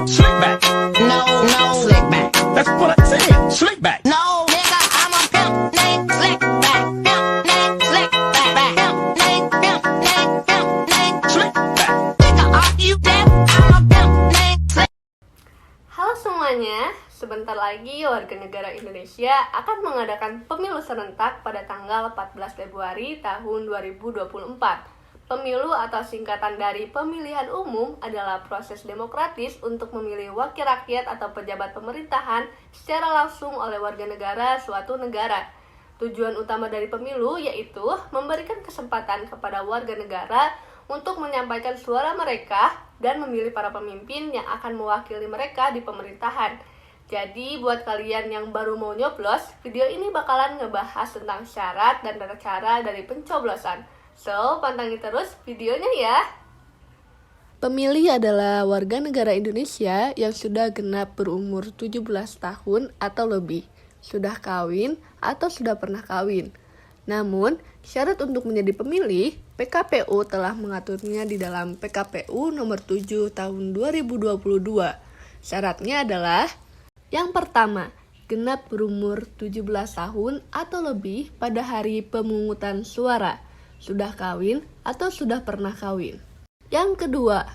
Slick back. No, no, slick back. That's what I said. Slick back. No, nigga, I'm a pimp named Slick Back. Pimp named Slick Back. Pimp named Slick back. Nigga, are you deaf? I'm a pimp named Slick. Halo semuanya, sebentar lagi warga negara Indonesia akan mengadakan pemilu serentak pada tanggal 14 Februari tahun 2024. Pemilu atau singkatan dari pemilihan umum adalah proses demokratis untuk memilih wakil rakyat atau pejabat pemerintahan secara langsung oleh warga negara suatu negara. Tujuan utama dari pemilu yaitu memberikan kesempatan kepada warga negara untuk menyampaikan suara mereka dan memilih para pemimpin yang akan mewakili mereka di pemerintahan. Jadi buat kalian yang baru mau nyoblos, video ini bakalan ngebahas tentang syarat dan tata cara dari pencoblosan. So, pantengin terus videonya ya. Pemilih adalah warga negara Indonesia yang sudah genap berumur 17 tahun atau lebih, sudah kawin atau sudah pernah kawin. Namun, syarat untuk menjadi pemilih, PKPU telah mengaturnya di dalam PKPU nomor 7 tahun 2022. Syaratnya adalah: yang pertama, genap berumur 17 tahun atau lebih pada hari pemungutan suara, sudah kawin atau sudah pernah kawin. Yang kedua,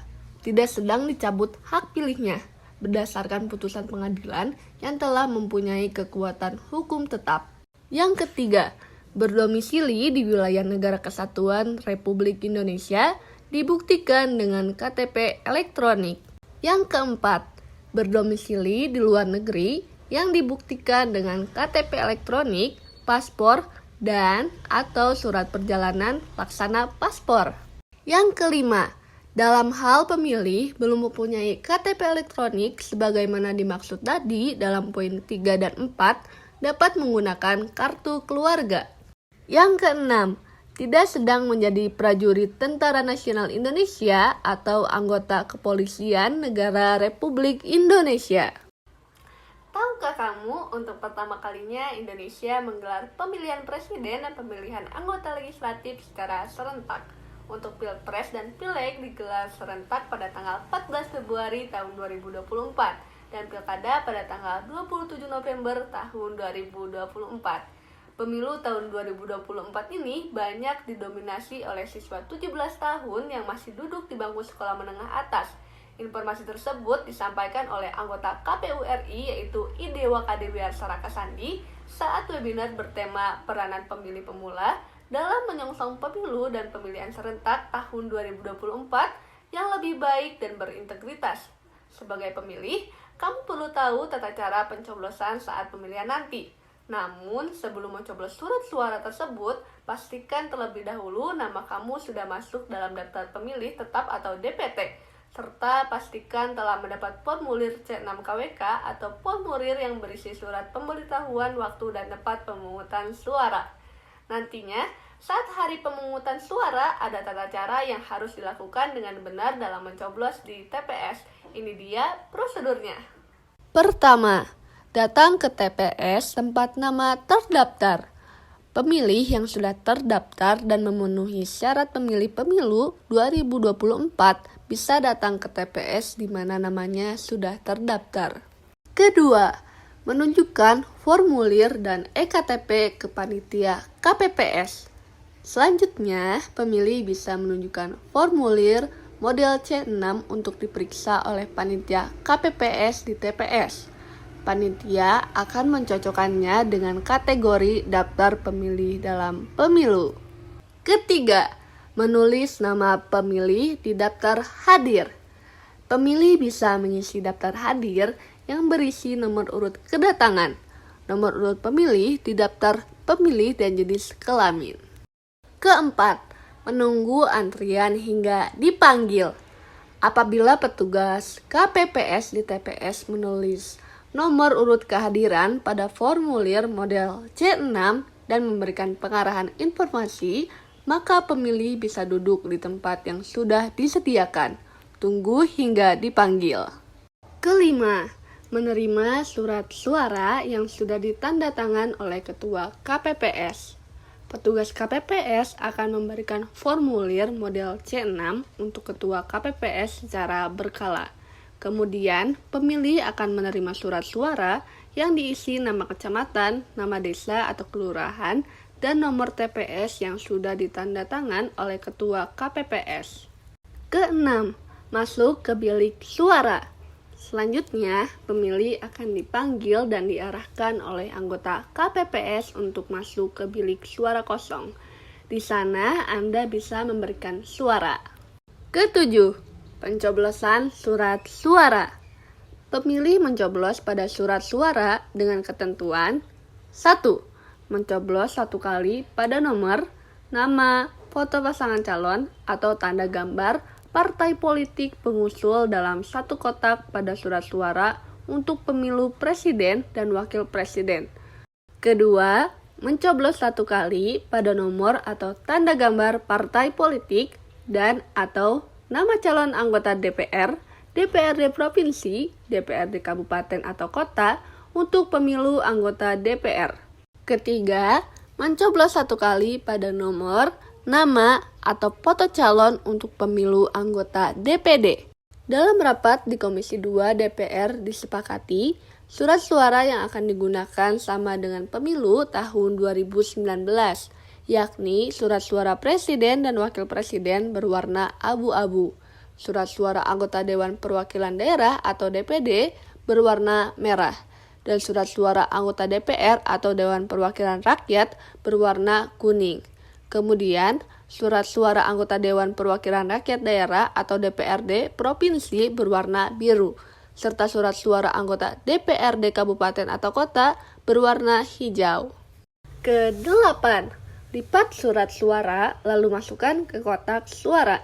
tidak sedang dicabut hak pilihnya berdasarkan putusan pengadilan yang telah mempunyai kekuatan hukum tetap. Yang ketiga, berdomisili di wilayah Negara Kesatuan Republik Indonesia dibuktikan dengan KTP elektronik. Yang keempat, berdomisili di luar negeri yang dibuktikan dengan KTP elektronik, paspor, dan atau surat perjalanan laksana paspor. Yang kelima, dalam hal pemilih belum mempunyai KTP elektronik sebagaimana dimaksud tadi dalam poin 3 dan 4, dapat menggunakan kartu keluarga. Yang keenam, tidak sedang menjadi prajurit Tentara Nasional Indonesia atau anggota kepolisian negara Republik Indonesia. Tahukah kamu, untuk pertama kalinya Indonesia menggelar pemilihan presiden dan pemilihan anggota legislatif secara serentak. Untuk Pilpres dan Pileg digelar serentak pada tanggal 14 Februari tahun 2024 dan Pilkada pada tanggal 27 November tahun 2024. Pemilu tahun 2024 ini banyak didominasi oleh siswa 17 tahun yang masih duduk di bangku sekolah menengah atas. Informasi tersebut disampaikan oleh anggota KPU RI yaitu Idewa Kadewiar Saraka Sandi saat webinar bertema peranan pemilih pemula dalam menyongsong pemilu dan pemilihan serentak tahun 2024 yang lebih baik dan berintegritas. Sebagai pemilih, kamu perlu tahu tata cara pencoblosan saat pemilihan nanti. Namun, sebelum mencoblos surat suara tersebut, pastikan terlebih dahulu nama kamu sudah masuk dalam daftar pemilih tetap atau DPT. Serta pastikan telah mendapat formulir C6 KWK atau formulir yang berisi surat pemberitahuan waktu dan tempat pemungutan suara. Nantinya, saat hari pemungutan suara, ada tata cara yang harus dilakukan dengan benar dalam mencoblos di TPS. Ini dia prosedurnya. Pertama, datang ke TPS tempat nama terdaftar. Pemilih yang sudah terdaftar dan memenuhi syarat pemilih pemilu 2024 bisa datang ke TPS di mana namanya sudah terdaftar. Kedua, menunjukkan formulir dan EKTP ke panitia KPPS. Selanjutnya, pemilih bisa menunjukkan formulir model C6 untuk diperiksa oleh panitia KPPS di TPS. Panitia akan mencocokkannya dengan kategori daftar pemilih dalam pemilu. Ketiga, menulis nama pemilih di daftar hadir. Pemilih bisa mengisi daftar hadir yang berisi nomor urut kedatangan, nomor urut pemilih di daftar pemilih dan jenis kelamin. Keempat, menunggu antrian hingga dipanggil. Apabila petugas KPPS di TPS menulis nomor urut kehadiran pada formulir model C6 dan memberikan pengarahan informasi, maka pemilih bisa duduk di tempat yang sudah disediakan. Tunggu hingga dipanggil. Kelima, menerima surat suara yang sudah ditandatangan oleh Ketua KPPS. Petugas KPPS akan memberikan formulir model C6 untuk Ketua KPPS secara berkala. Kemudian, pemilih akan menerima surat suara yang diisi nama kecamatan, nama desa atau kelurahan, dan nomor TPS yang sudah ditandatangan oleh Ketua KPPS. Keenam, masuk ke bilik suara. Selanjutnya, pemilih akan dipanggil dan diarahkan oleh anggota KPPS untuk masuk ke bilik suara kosong. Di sana, Anda bisa memberikan suara. Ketujuh, pencoblosan surat suara. Pemilih mencoblos pada surat suara dengan ketentuan 1. Mencoblos 1 kali pada nomor, nama, foto pasangan calon, atau tanda gambar partai politik pengusul dalam 1 kotak pada surat suara untuk pemilu presiden dan wakil presiden. Kedua, mencoblos 1 kali pada nomor atau tanda gambar partai politik dan atau nama calon anggota DPR, DPRD Provinsi, DPRD Kabupaten atau Kota untuk pemilu anggota DPR. Ketiga, mencoblos 1 kali pada nomor, nama, atau foto calon untuk pemilu anggota DPD. Dalam rapat di Komisi 2 DPR disepakati, surat suara yang akan digunakan sama dengan pemilu tahun 2019, yakni surat suara presiden dan wakil presiden berwarna abu-abu, surat suara anggota Dewan Perwakilan Daerah atau DPD berwarna merah, dan surat suara anggota DPR atau Dewan Perwakilan Rakyat berwarna kuning. Kemudian, surat suara anggota Dewan Perwakilan Rakyat Daerah atau DPRD Provinsi berwarna biru, serta surat suara anggota DPRD Kabupaten atau Kota berwarna hijau. Kedelapan, lipat surat suara lalu masukkan ke kotak suara.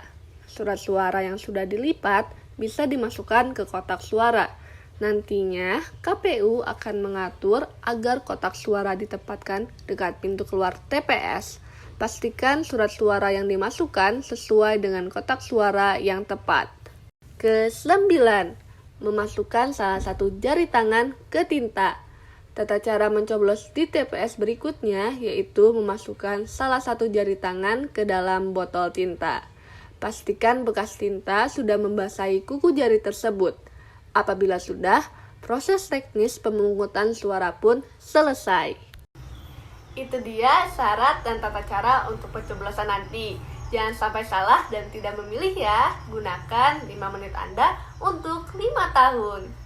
Surat suara yang sudah dilipat bisa dimasukkan ke kotak suara. Nantinya, KPU akan mengatur agar kotak suara ditempatkan dekat pintu keluar TPS. Pastikan surat suara yang dimasukkan sesuai dengan kotak suara yang tepat. Kesembilan, memasukkan salah satu jari tangan ke tinta. Tata cara mencoblos di TPS berikutnya yaitu memasukkan salah satu jari tangan ke dalam botol tinta. Pastikan bekas tinta sudah membasahi kuku jari tersebut. Apabila sudah, proses teknis pemungutan suara pun selesai. Itu dia syarat dan tata cara untuk pencoblosan nanti. Jangan sampai salah dan tidak memilih ya. Gunakan 5 menit Anda untuk 5 tahun.